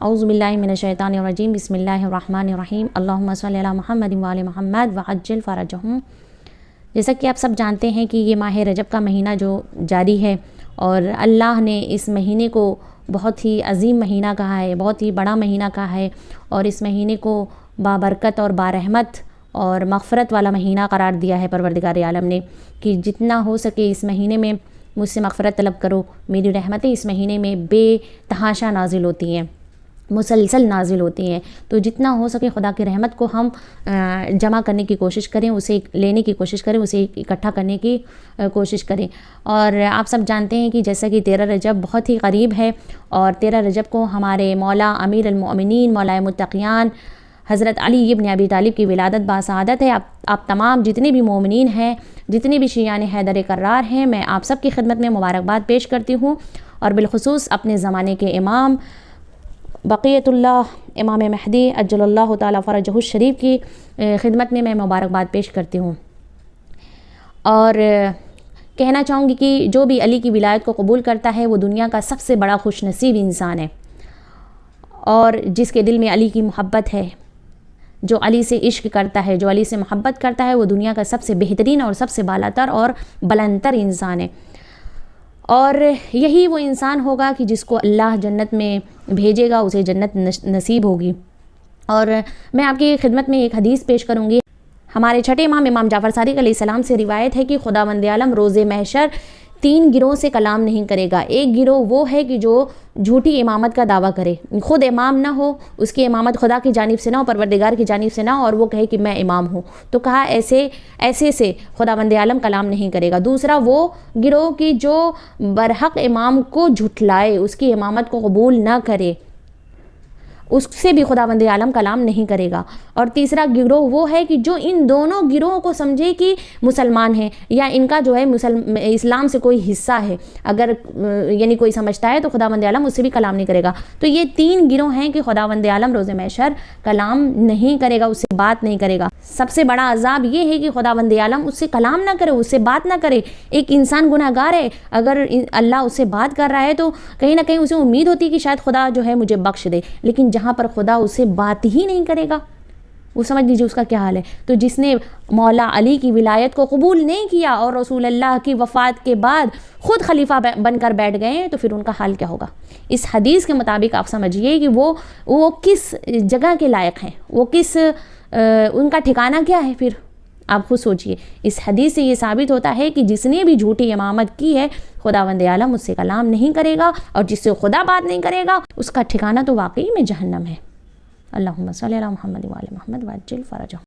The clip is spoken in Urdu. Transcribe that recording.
اعوذ باللہ من الشیطان الرجیم، بسم اللہ الرحمن الرحیم، اللہم صلی علی محمد وعلی محمد وعجل فرجہم۔ جیسا کہ آپ سب جانتے ہیں کہ یہ ماہ رجب کا مہینہ جو جاری ہے، اور اللہ نے اس مہینے کو بہت ہی عظیم مہینہ کہا ہے، بہت ہی بڑا مہینہ کہا ہے، اور اس مہینے کو بابرکت اور بارحمت اور مغفرت والا مہینہ قرار دیا ہے پروردگار عالم نے، کہ جتنا ہو سکے اس مہینے میں مجھ سے مغفرت طلب کرو۔ میری رحمتیں اس مہینے میں بے تحاشا نازل ہوتی ہیں، مسلسل نازل ہوتی ہیں، تو جتنا ہو سکے خدا کی رحمت کو ہم جمع کرنے کی کوشش کریں، اسے لینے کی کوشش کریں، اسے اکٹھا کرنے کی کوشش کریں۔ اور آپ سب جانتے ہیں کہ جیسا کہ 13 رجب بہت ہی قریب ہے، اور 13 رجب کو ہمارے مولا امیر المؤمنین مولا متقیان حضرت علی ابن ابی طالب کی ولادت باسعادت ہے۔ آپ تمام جتنے بھی مومنین ہیں، جتنے بھی شیعان حیدر کرار ہیں، میں آپ سب کی خدمت میں مبارکباد پیش کرتی ہوں، اور بالخصوص اپنے زمانے کے امام بقیت اللہ امام مہدی عجل اللہ تعالیٰ فرجہ الشریف کی خدمت میں مبارکباد پیش کرتی ہوں۔ اور کہنا چاہوں گی کہ جو بھی علی کی ولایت کو قبول کرتا ہے وہ دنیا کا سب سے بڑا خوش نصیب انسان ہے، اور جس کے دل میں علی کی محبت ہے، جو علی سے عشق کرتا ہے، جو علی سے محبت کرتا ہے، وہ دنیا کا سب سے بہترین اور سب سے بالاتر اور بلندتر انسان ہے، اور یہی وہ انسان ہوگا کہ جس کو اللہ جنت میں بھیجے گا، اسے جنت نصیب ہوگی۔ اور میں آپ کی خدمت میں ایک حدیث پیش کروں گی۔ ہمارے چھٹے امام امام جعفر صادق علیہ السلام سے روایت ہے کہ خداوند عالم روز محشر 3 گروہ سے کلام نہیں کرے گا۔ ایک گروہ وہ ہے کہ جو جھوٹی امامت کا دعویٰ کرے، خود امام نہ ہو، اس کی امامت خدا کی جانب سے نہ ہو، پروردگار کی جانب سے نہ ہو، اور وہ کہے کہ میں امام ہوں، تو کہا ایسے سے خداوند عالم کلام نہیں کرے گا۔ دوسرا وہ گروہ کی جو برحق امام کو جھٹلائے، اس کی امامت کو قبول نہ کرے، اس سے بھی خداوند عالم کلام نہیں کرے گا۔ اور تیسرا گروہ وہ ہے کہ جو ان دونوں گروہوں کو سمجھے کہ مسلمان ہیں، یا ان کا جو ہے اسلام سے کوئی حصہ ہے، اگر یعنی کوئی سمجھتا ہے تو خداوند عالم اس سے بھی کلام نہیں کرے گا۔ تو یہ 3 گروہ ہیں کہ خداوند عالم روز محشر کلام نہیں کرے گا، اس سے بات نہیں کرے گا۔ سب سے بڑا عذاب یہ ہے کہ خداوند عالم اس سے کلام نہ کرے، اس سے بات نہ کرے۔ ایک انسان گناہ گار ہے، اگر اللہ اس سے بات کر رہا ہے تو کہیں نہ کہیں اسے امید ہوتی ہے کہ شاید خدا جو ہے مجھے بخش دے، لیکن جہاں پر خدا اس سے بات ہی نہیں کرے گا، وہ سمجھ لیجیے اس کا کیا حال ہے۔ تو جس نے مولا علی کی ولایت کو قبول نہیں کیا اور رسول اللہ کی وفات کے بعد خود خلیفہ بن کر بیٹھ گئے ہیں، تو پھر ان کا حال کیا ہوگا۔ اس حدیث کے مطابق آپ سمجھیے کہ وہ کس جگہ کے لائق ہیں، وہ ان کا ٹھکانہ کیا ہے۔ پھر آپ خود سوچئے، اس حدیث سے یہ ثابت ہوتا ہے کہ جس نے بھی جھوٹی امامت کی ہے، خداوند عالم اس سے کلام نہیں کرے گا، اور جس سے خدا بات نہیں کرے گا اس کا ٹھکانہ تو واقعی میں جہنم ہے۔ اللہم صلی علی محمد وعلی محمد وعجل فرجہ۔